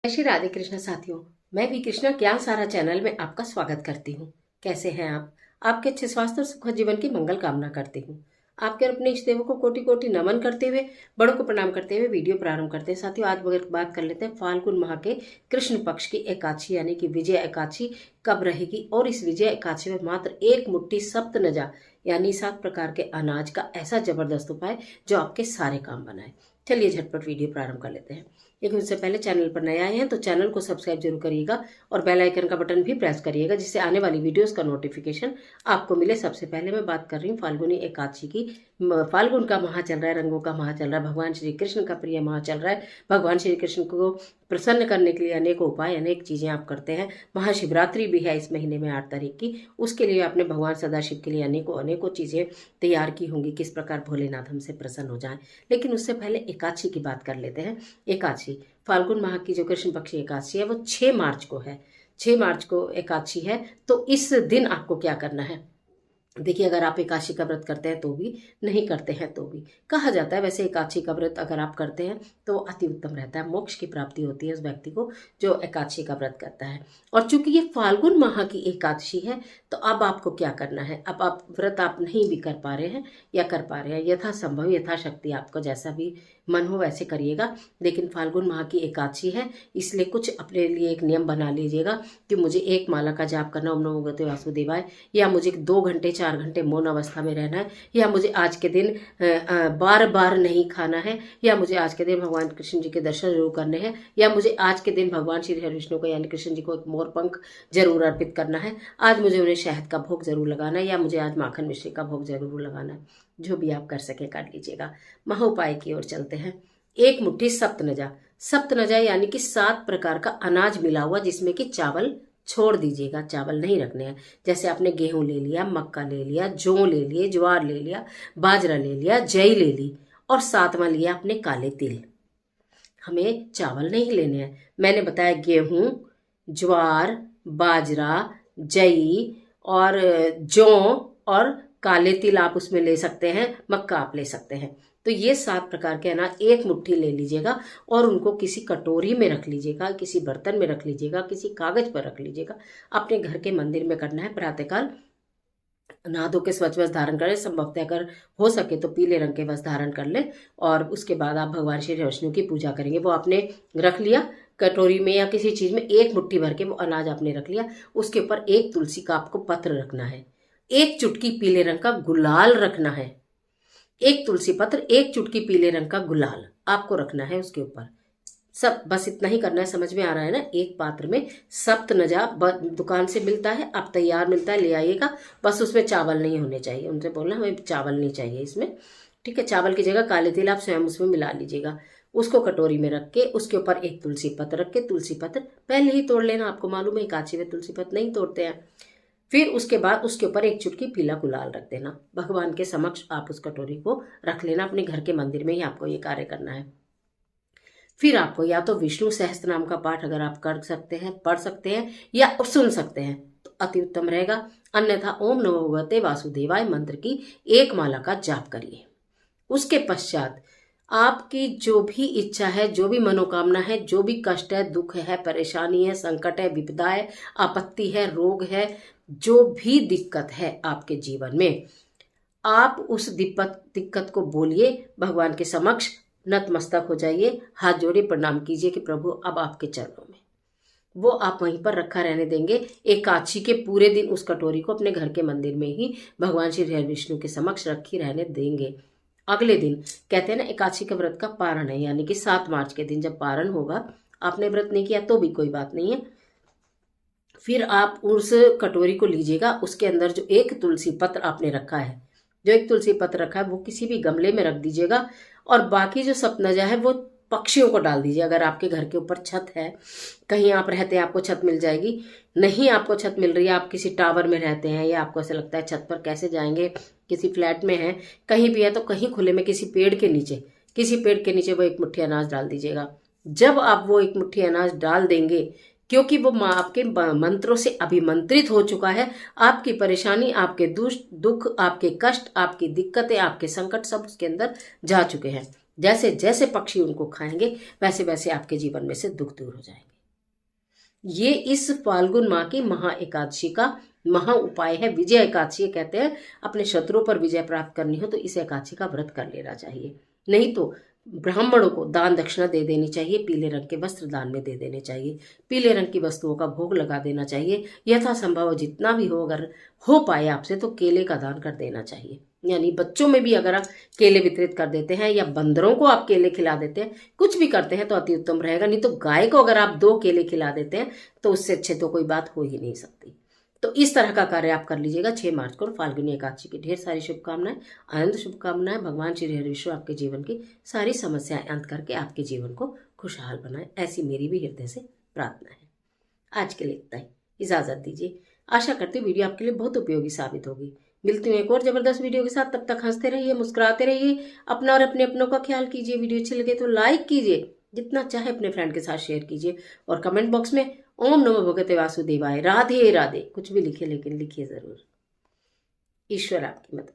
जय श्री राधे कृष्ण साथियों। मैं भी कृष्णा ज्ञान सारा चैनल में आपका स्वागत करती हूँ। कैसे हैं आप? आपके अच्छे स्वास्थ्य और सुखद जीवन की मंगल कामना करती हूँ। आपके और अपने इष्ट देवों को कोटि कोटि नमन करते हुए, बड़ों को प्रणाम करते हुए वीडियो प्रारंभ करते हैं। साथियों, आज बात कर लेते हैं फाल्गुन माह के कृष्ण पक्ष की एकादशी यानी कि विजय एकादशी कब रहेगी। और इस विजय एकादशी में मात्र एक मुट्ठी सप्तनजा यानी 7 प्रकार के अनाज का ऐसा जबरदस्त उपाय जो आपके सारे काम बनाए। चलिए झटपट वीडियो प्रारंभ कर लेते हैं। लेकिन उससे पहले चैनल पर नए आए हैं तो चैनल को सब्सक्राइब जरूर करिएगा और बेल आइकन का बटन भी प्रेस करिएगा, जिससे आने वाली वीडियोस का नोटिफिकेशन आपको मिले। सबसे पहले मैं बात कर रही हूँ फाल्गुनी एकादशी की। फाल्गुन का माह चल रहा है, रंगों का माह चल रहा है, भगवान श्री कृष्ण का प्रिय माह चल रहा है। भगवान श्री कृष्ण को प्रसन्न करने के लिए अनेक उपाय, अनेक चीजें आप करते हैं। महाशिवरात्रि भी है इस महीने में 8 तारीख की। उसके लिए आपने भगवान सदाशिव के लिए अनेकों चीजें तैयार की होंगी, किस प्रकार भोलेनाथ हमसे प्रसन्न हो जाए। लेकिन उससे पहले एकादशी की बात कर लेते हैं। एकादशी फाल्गुन माह की जो कृष्ण पक्ष एकादशी है वो 6 मार्च को है। 6 मार्च को एकादशी है। तो इस दिन आपको क्या करना है? देखिए, अगर आप एकादशी का व्रत करते हैं तो भी, नहीं करते हैं तो भी, कहा जाता है वैसे एकादशी का व्रत अगर आप करते हैं तो अति उत्तम रहता है। मोक्ष की प्राप्ति होती है उस व्यक्ति को जो एकादशी का व्रत करता है। और चूंकि ये फाल्गुन माह की एकादशी है तो अब आपको क्या करना है? अब आप व्रत आप नहीं भी कर पा रहे हैं या कर पा रहे हैं, यथासंभव यथाशक्ति आपको जैसा भी मन हो वैसे करिएगा। लेकिन फाल्गुन माह की एकादशी है, इसलिए कुछ अपने लिए एक नियम बना लीजिएगा कि मुझे 1 माला का जाप करना, ओम नमो भगवते वासुदेवाय, या मुझे 2 घंटे 4 घंटे मौन अवस्था में रहना है, या मुझे आज के दिन बार बार नहीं खाना है, या मुझे आज के दिन भगवान कृष्ण जी के दर्शन जरूर करने हैं, या मुझे आज के दिन भगवान श्री हरि विष्णु को यानी कृष्ण जी को एक मोर पंख जरूर अर्पित करना है, आज मुझे उन्हें शहद का भोग जरूर लगाना है, या मुझे आज माखन मिश्री का भोग जरूर लगाना है। जो भी आप कर सके कर लीजिएगा। महोपाय की ओर चलते हैं। 1 मुट्ठी सप्तनजा। सप्तनजा यानी कि 7 प्रकार का अनाज मिला हुआ, जिसमें कि चावल छोड़ दीजिएगा, चावल नहीं रखने हैं। जैसे आपने गेहूं ले लिया, मक्का ले लिया, जौ ले लिए, ज्वार ले लिया, बाजरा ले लिया, जई ले ली, और 7वां लिया आपने काले तिल। हमें चावल नहीं लेने हैं। मैंने बताया गेहूं, ज्वार, बाजरा, जई और जौ और काले तिल आप उसमें ले सकते हैं, मक्का आप ले सकते हैं। तो ये 7 प्रकार के अनाज 1 मुट्ठी ले लीजिएगा और उनको किसी कटोरी में रख लीजिएगा, किसी बर्तन में रख लीजिएगा, किसी कागज पर रख लीजिएगा। अपने घर के मंदिर में करना है। प्रातःकाल नहा धो के स्वच्छ वस्त्र धारण करें, संभवतः अगर हो सके तो पीले रंग के वस्त्र धारण कर ले। और उसके बाद आप भगवान श्री विष्णु की पूजा करेंगे। वो आपने रख लिया कटोरी में या किसी चीज में, 1 मुट्ठी भर के वो अनाज आपने रख लिया। उसके ऊपर 1 तुलसी का आपको पत्र रखना है, 1 चुटकी पीले रंग का गुलाल रखना है। 1 तुलसी पत्र, 1 चुटकी पीले रंग का गुलाल आपको रखना है उसके ऊपर। सब बस इतना ही करना है। समझ में आ रहा है ना? एक पात्र में सप्तनजा दुकान से मिलता है, आप तैयार मिलता है, ले आइएगा। बस उसमें चावल नहीं होने चाहिए। उनसे बोलना हमें चावल नहीं चाहिए इसमें, ठीक है? चावल की जगह काले तिल आप स्वयं उसमें मिला लीजिएगा। उसको कटोरी में रख के उसके ऊपर 1 तुलसी पत्र रख के, तुलसी पत्र पहले ही तोड़ लेना। आपको मालूम है एकादशी में तुलसी पत्र नहीं तोड़ते हैं। फिर उसके बाद उसके ऊपर 1 चुटकी पीला गुलाल रख देना। भगवान के समक्ष आप उस कटोरी को रख लेना। अपने घर के मंदिर में ही आपको ये कार्य करना है। फिर आपको या तो विष्णु सहस्त्र नाम का पाठ अगर आप कर सकते हैं, पढ़ सकते हैं, या सुन सकते हैं तो अति उत्तम रहेगा। अन्यथा ओम नमो भगवते वासुदेवाय मंत्र की 1 माला का जाप करिए। उसके पश्चात आपकी जो भी इच्छा है, जो भी मनोकामना है, जो भी कष्ट है, दुख है, परेशानी है, संकट है, विपदा है, आपत्ति है, रोग है, जो भी दिक्कत है आपके जीवन में, आप उस दिक्कत को बोलिए भगवान के समक्ष, नतमस्तक हो जाइए, हाथ जोड़े प्रणाम कीजिए कि प्रभु अब आपके चरणों में। वो आप वहीं पर रखा रहने देंगे। एकादशी के पूरे दिन उस कटोरी को अपने घर के मंदिर में ही भगवान श्री हरि विष्णु के समक्ष रखी रहने देंगे। अगले दिन कहते हैं ना एकादशी के व्रत का पारण है, यानी कि 7 मार्च के दिन जब पारण होगा, आपने व्रत नहीं किया तो भी कोई बात नहीं है। फिर आप उस कटोरी को लीजिएगा, उसके अंदर जो 1 तुलसी पत्र आपने रखा है, जो 1 तुलसी पत्र रखा है वो किसी भी गमले में रख दीजिएगा। और बाकी जो सपनजा है वो पक्षियों को डाल दीजिए। अगर आपके घर के ऊपर छत है, कहीं आप रहते हैं, आपको छत मिल जाएगी। नहीं आपको छत मिल रही है, आप किसी टावर में रहते हैं, या आपको ऐसा लगता है छत पर कैसे जाएंगे, किसी फ्लैट में है, कहीं भी है, तो कहीं खुले में किसी पेड़ के नीचे, वो 1 मुट्ठी अनाज डाल दीजिएगा। जब आप वो 1 मुट्ठी अनाज डाल देंगे, क्योंकि वो आपके मंत्रों से अभिमंत्रित हो चुका है, आपकी परेशानी, आपके दुख, आपके कष्ट, आपकी दिक्कतें, आपके संकट सब उसके अंदर जा चुके हैं। जैसे जैसे पक्षी उनको खाएंगे वैसे वैसे आपके जीवन में से दुख दूर हो जाएंगे। ये इस फाल्गुन माह की महा एकादशी का महा उपाय है। विजय एकादशी कहते हैं, अपने शत्रुओं पर विजय प्राप्त करनी हो तो इस एकादशी का व्रत कर लेना चाहिए। नहीं तो ब्राह्मणों को दान दक्षिणा दे देनी चाहिए, पीले रंग के वस्त्र दान में दे देने चाहिए, पीले रंग की वस्तुओं का भोग लगा देना चाहिए। यथासंभव जितना भी हो, अगर हो पाए आपसे तो केले का दान कर देना चाहिए। यानी बच्चों में भी अगर आप केले वितरित कर देते हैं या बंदरों को आप केले खिला देते हैं, कुछ भी करते हैं तो अति उत्तम रहेगा। नहीं तो गाय को अगर आप 2 केले खिला देते हैं तो उससे अच्छे तो कोई बात हो ही नहीं सकती। तो इस तरह का कार्य आप कर लीजिएगा 6 मार्च को। फाल्गुनी एकादशी की ढेर सारी शुभकामनाएं, आनंद शुभकामनाएं। भगवान श्री हरि विष्णु आपके जीवन की सारी समस्याएं अंत करके आपके जीवन को खुशहाल बनाए, ऐसी मेरी भी हृदय से प्रार्थना है। आज के लिए इतना ही, इजाजत दीजिए। आशा करती हूँ वीडियो आपके लिए बहुत उपयोगी साबित होगी। मिलती हूँ एक और जबरदस्त वीडियो के साथ। तब तक हंसते रहिए, मुस्कुराते रहिए, अपना और अपने अपनों का ख्याल कीजिए। वीडियो अच्छी लगे तो लाइक कीजिए, जितना चाहे अपने फ्रेंड के साथ शेयर कीजिए, और कमेंट बॉक्स में ओम नमो भगवते वासुदेवाय, राधे राधे कुछ भी लिखे, लेकिन लिखिए जरूर। ईश्वर आपकी मदद